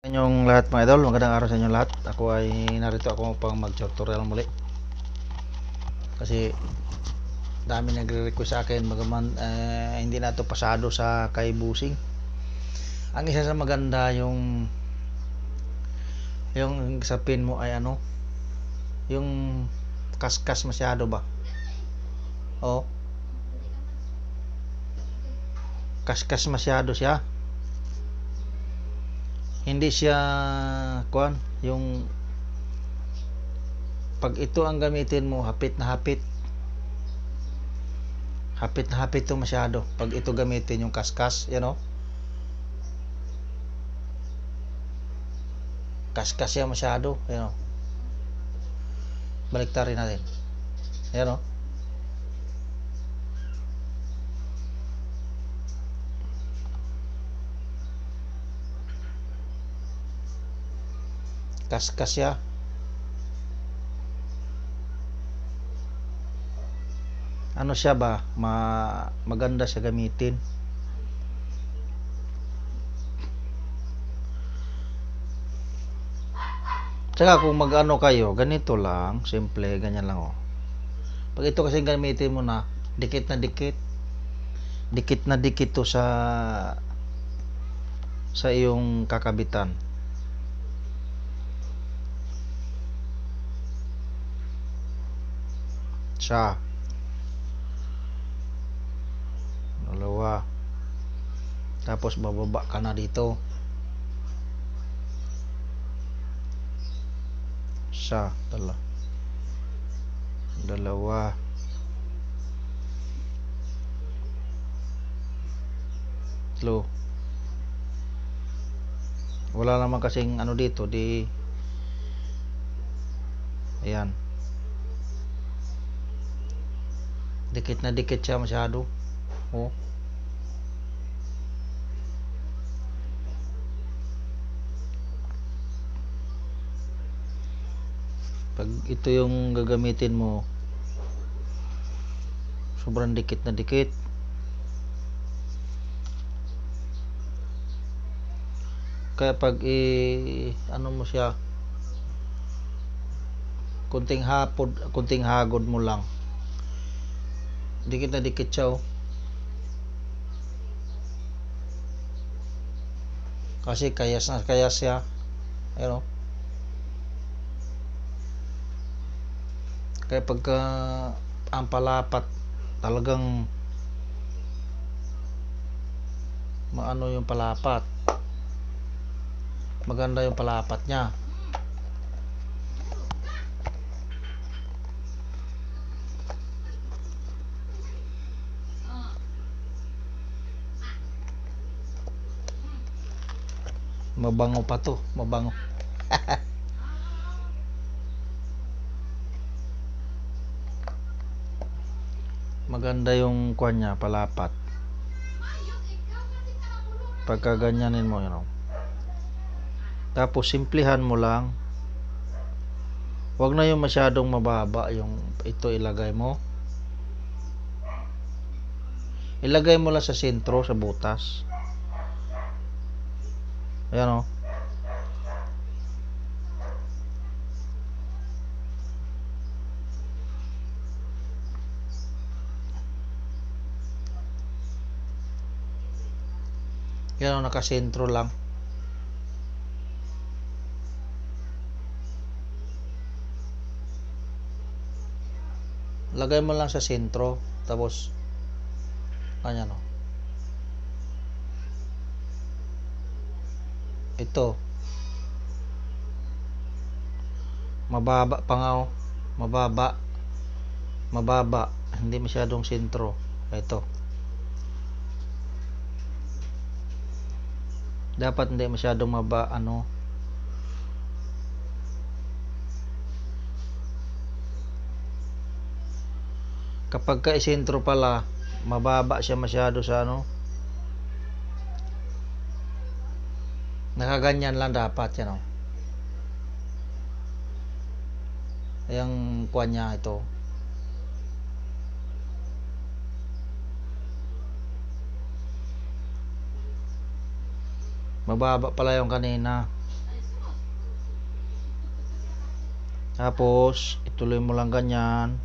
Inyong lahat mga idol, magandang araw sa inyo lahat. Ako ay narito ako pang mag-tutorial muli. Kasi dami nagre-request sa akin magaman hindi na ito pasado sa kay Busing. Ang isa sa maganda yung sa pin mo ay ano, yung kaskas masyado ba? Oh. Kaskas masyado siya. Hindi siya kuan, yung pag ito ang gamitin mo, hapit na hapit to masyado pag ito gamitin yung kaskas, yan o, kaskas siya masyado, yan o. Baliktarin natin, yan o. Kaskas siya. Ano siya ba, maganda siya gamitin. Tsaka kung mag-ano kayo, ganito lang, simple, ganyan lang oh. Pag ito kasi gamitin mo na, dikit na dikit to sa iyong kakabitan. Siya. Dalawa. Tapos bababa ka na dito. Siya. Dalawa. Slow. Wala naman kasing ano dito, di ayan. Dikit na dikit siya masyado. Oh. Pag ito yung gagamitin mo, sobrang dikit na dikit. Kaya pag ano mo siya, kunting hagod mo lang, dikit na dikit siya oh. Kasi kayas siya, ayun oh. Kaya pagka ang palapat talagang maano yung palapat, maganda yung palapat niya. Mabango pa to, mabango. Maganda yung kuwan niya, palapat. Pagka ganyanin mo, you know. Tapos simplihan mo lang. Huwag na yung masyadong mababa yung ito ilagay mo. Ilagay mo lang sa sentro, sa butas. Ayan o. Yan o, nakasentro lang. Lagay mo lang sa sentro. Tapos ayan o. Ito. Mababa pa nga o. Mababa. Hindi masyadong sentro. Ito. Dapat hindi masyadong ano. Kapag ka isentro pala, mababa siya masyado sa ano. Nakaganyan lang dapat yan o. Yung kuwan niya ito. Mababa pala yung kanina. Tapos ituloy mo lang ganyan.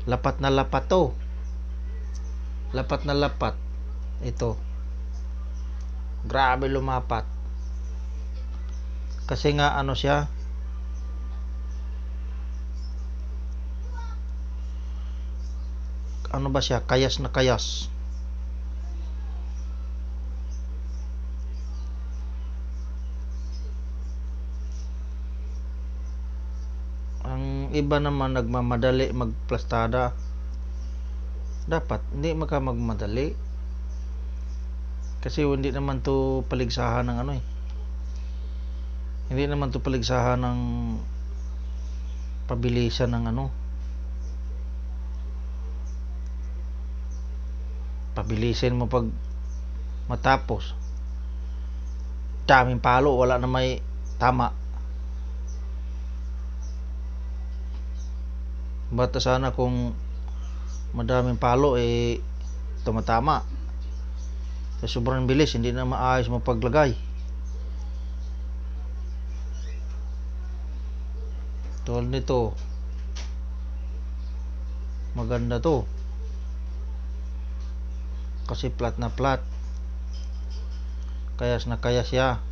Lapat na lapat to. Lapat na lapat. Ito. Grabe lumapat. Kasi nga ano siya, ano ba siya, kayas na kayas. Ang iba naman nagmamadali magplastada. Dapat hindi magmadali. Kasi hindi naman to paligsahan ng ano eh. Hindi naman to paligsahan ng pabilisan ng ano. Pabilisin mo pag matapos. Daming palo, wala na may tama. Bata sana kung madaming palo eh tumatama. Sa sobrang bilis, hindi na maayos mapaglagay. Tulad nito, maganda to. Kasi flat na flat. Kayas na kayas siya.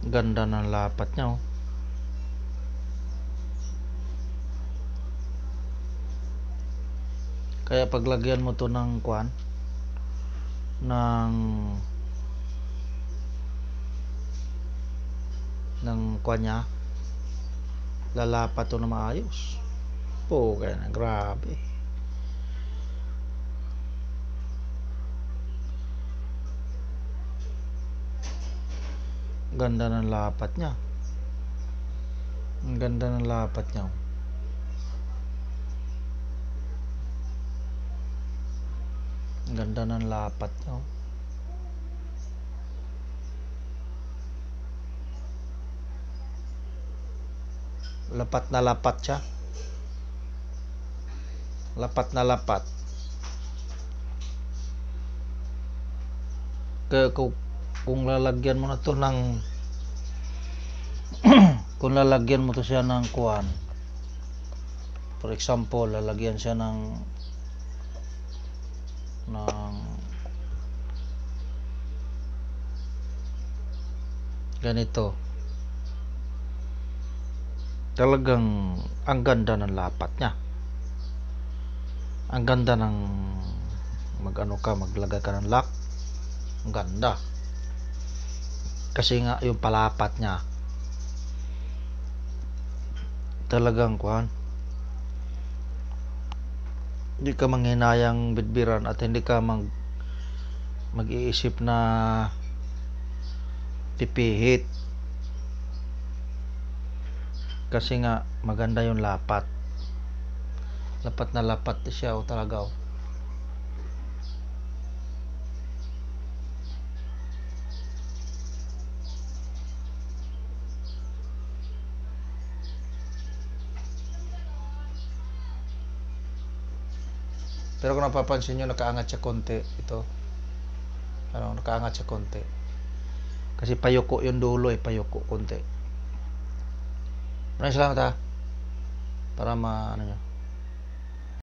Ganda ng lapat niya oh. Kaya paglagyan mo to ng kuan, ng kuan niya, lalapat to na maayos. Po, kaya na grabe. Ganda ng lapat niya. Ang ganda ng lapat niya. Ang ganda ng lapat niya. Lapat na lapat siya. Lapat na lapat. Kaya kung lalagyan mo na to ng kung lalagyan mo to siya ng kuan, for example lalagyan siya ng ganito, talagang ang ganda ng lapat niya. Ang ganda ng maglagay ka ng lock. Ang ganda. Kasi nga yung palapat niya talagang kuhan, hindi ka manghinayang bitbiran at hindi ka mag-iisip na pipihit. Kasi nga maganda yung lapat. Lapat na lapat siya talaga oh. Pero kung napapansin nyo, nakaangat siya konti. Ito. Nakaangat siya konti. Kasi payuko yung dulo eh. Payuko konti. Maraming salamat ha. Para ano nyo.